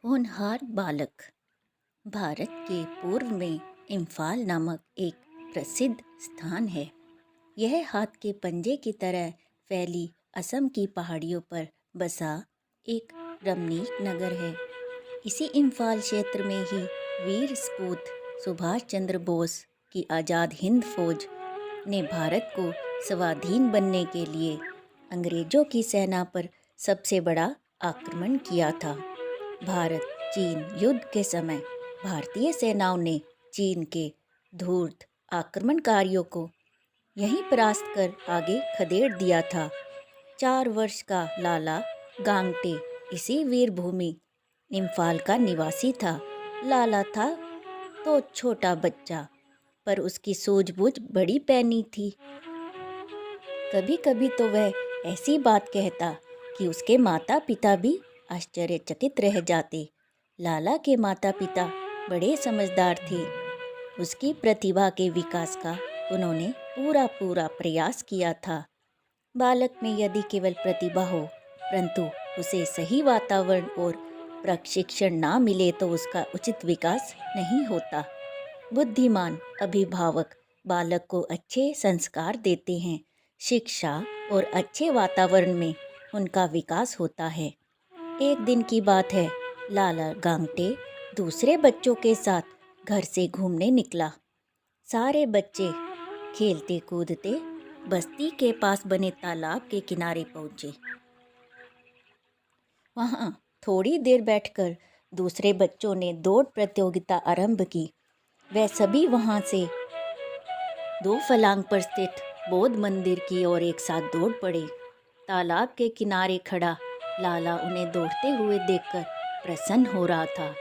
होनहार बालक। भारत के पूर्व में इम्फाल नामक एक प्रसिद्ध स्थान है। यह हाथ के पंजे की तरह फैली असम की पहाड़ियों पर बसा एक रमणीक नगर है। इसी इम्फाल क्षेत्र में ही वीर सपूत सुभाष चंद्र बोस की आज़ाद हिंद फौज ने भारत को स्वाधीन बनने के लिए अंग्रेजों की सेना पर सबसे बड़ा आक्रमण किया था। भारत चीन युद्ध के समय भारतीय सेनाओं ने चीन के धूर्त आक्रमणकारियों को यहीं परास्त कर आगे खदेड़ दिया था। 4 वर्ष का लाला गांगटे इसी वीर भूमि इम्फाल का निवासी था। लाला था तो छोटा बच्चा, पर उसकी सूझबूझ बड़ी पैनी थी। कभी कभी तो वह ऐसी बात कहता कि उसके माता पिता भी आश्चर्यचकित रह जाते। लाला के माता पिता बड़े समझदार थे। उसकी प्रतिभा के विकास का उन्होंने पूरा प्रयास किया था। बालक में यदि केवल प्रतिभा हो, परंतु उसे सही वातावरण और प्रशिक्षण ना मिले तो उसका उचित विकास नहीं होता। बुद्धिमान अभिभावक बालक को अच्छे संस्कार देते हैं। शिक्षा और अच्छे वातावरण में उनका विकास होता है। एक दिन की बात है, लाला गांगटे दूसरे बच्चों के साथ घर से घूमने निकला। सारे बच्चे खेलते कूदते बस्ती के पास बने तालाब के किनारे पहुंचे। वहां थोड़ी देर बैठकर दूसरे बच्चों ने दौड़ प्रतियोगिता आरंभ की। वे सभी वहां से 2 फलांग पर स्थित बौद्ध मंदिर की ओर एक साथ दौड़ पड़े। तालाब के किनारे खड़ा लाला उन्हें दौड़ते हुए देखकर प्रसन्न हो रहा था।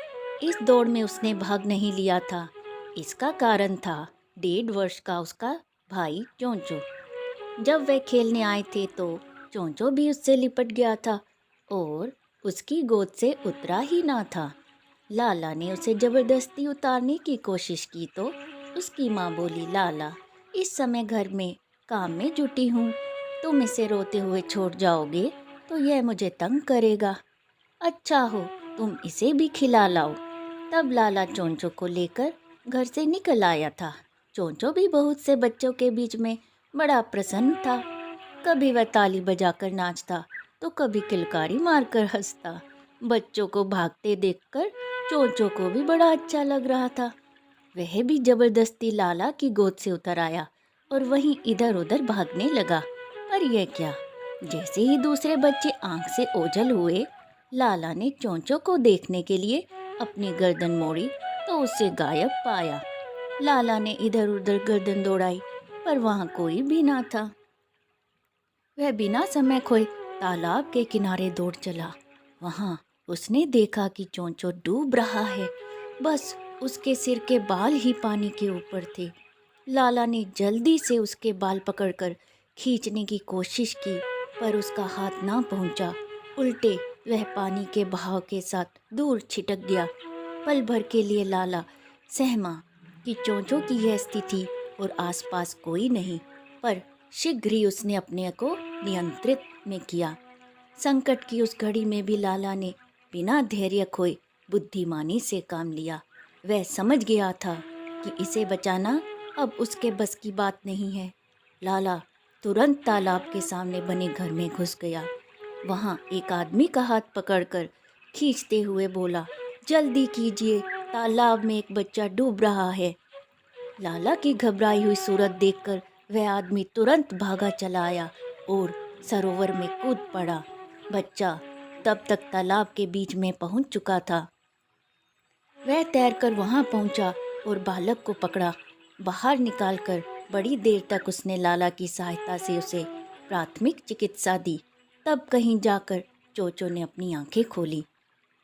इस दौड़ में उसने भाग नहीं लिया था। इसका कारण था 1.5 वर्ष का उसका भाई चोंचो। जब वे खेलने आए थे तो चोंचो भी उससे लिपट गया था और उसकी गोद से उतरा ही ना था। लाला ने उसे जबरदस्ती उतारने की कोशिश की तो उसकी माँ बोली, लाला इस समय घर में काम में जुटी हूँ, तुम इसे रोते हुए छोड़ जाओगे तो यह मुझे तंग करेगा। अच्छा हो तुम इसे भी खिला लाओ। तब लाला चोंचो को लेकर घर से निकल आया था। चोंचो भी बहुत से बच्चों के बीच में बड़ा प्रसन्न था। कभी वह ताली बजाकर नाचता तो कभी किलकारी मारकर हंसता। बच्चों को भागते देखकर चोंचो को भी बड़ा अच्छा लग रहा था। वह भी जबरदस्ती लाला की गोद से उतर आया और वहीं इधर उधर भागने लगा। पर यह क्या, जैसे ही दूसरे बच्चे आंख से ओझल हुए, लाला ने चोंचो को देखने के लिए अपनी गर्दन मोड़ी तो उसे गायब पाया। लाला ने इधर उधर गर्दन दौड़ाई पर वहां कोई भी ना था। वह बिना समय खोए तालाब के किनारे दौड़ चला। वहां उसने देखा कि चोंचो डूब रहा है। बस उसके सिर के बाल ही पानी के ऊपर थे। लाला ने जल्दी से उसके बाल पकड़कर खींचने की कोशिश की, पर उसका हाथ ना पहुंचा। उल्टे वह पानी के बहाव के साथ दूर छिटक गया। पल भर के लिए लाला सहमा कि चोंचो की यह स्थिति और आसपास कोई नहीं, पर शीघ्र ही उसने अपने को नियंत्रित में किया। संकट की उस घड़ी में भी लाला ने बिना धैर्य खोए बुद्धिमानी से काम लिया। वह समझ गया था कि इसे बचाना अब उसके बस की बात नहीं है। लाला तुरंत तालाब के सामने बने घर में घुस गया। वहां एक आदमी का हाथ पकड़कर खींचते हुए बोला, जल्दी कीजिए, तालाब में एक बच्चा डूब रहा है। लाला की घबराई हुई सूरत देखकर वह आदमी तुरंत भागा चला आया और सरोवर में कूद पड़ा। बच्चा तब तक तालाब के बीच में पहुंच चुका था। वह तैरकर वहां पहुंचा और बालक को पकड़ा। बाहर निकालकर बड़ी देर तक उसने लाला की सहायता से उसे प्राथमिक चिकित्सा दी। तब कहीं जाकर चोचो ने अपनी आंखें खोली।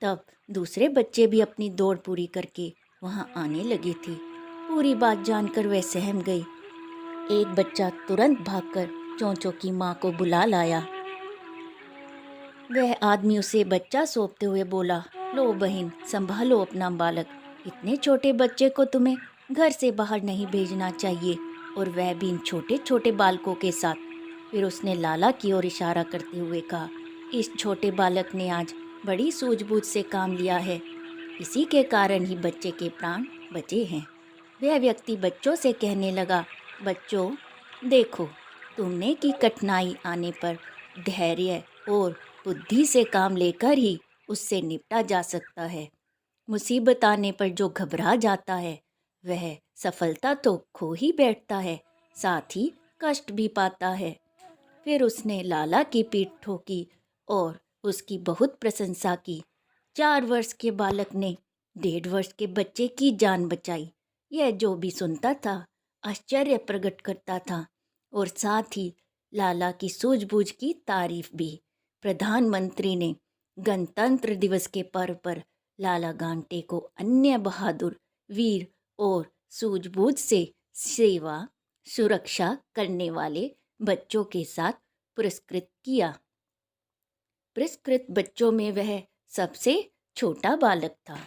तब दूसरे बच्चे भी अपनी दौड़ पूरी करके वहां आने लगे थे। पूरी बात जानकर वह सहम गई। एक बच्चा तुरंत भागकर चोंचो की माँ को बुला लाया। वह आदमी उसे बच्चा सौंपते हुए बोला, लो बहन, संभालो अपना बालक। इतने छोटे बच्चे को तुम्हें घर से बाहर नहीं भेजना चाहिए, और वह भी इन छोटे छोटे बालकों के साथ। फिर उसने लाला की ओर इशारा करते हुए कहा, इस छोटे बालक ने आज बड़ी सूझबूझ से काम लिया है। इसी के कारण ही बच्चे के प्राण बचे हैं। वह व्यक्ति बच्चों से कहने लगा, बच्चों देखो, तुमने की कठिनाई आने पर धैर्य और बुद्धि से काम लेकर ही उससे निपटा जा सकता है। मुसीबत आने पर जो घबरा जाता है वह सफलता तो खो ही बैठता है, साथ ही कष्ट भी पाता है। फिर उसने लाला की पीठ ठोकी और उसकी बहुत प्रशंसा की। 4 वर्ष के बालक ने 1.5 वर्ष के बच्चे की जान बचाई। यह जो भी सुनता था आश्चर्य प्रकट करता था और साथ ही लाला की सूझबूझ की तारीफ भी। प्रधानमंत्री ने गणतंत्र दिवस के पर्व पर लाला गांगटे को अन्य बहादुर, वीर और सूझबूझ से सेवा सुरक्षा करने वाले बच्चों के साथ पुरस्कृत किया। पुरस्कृत बच्चों में वह सबसे छोटा बालक था।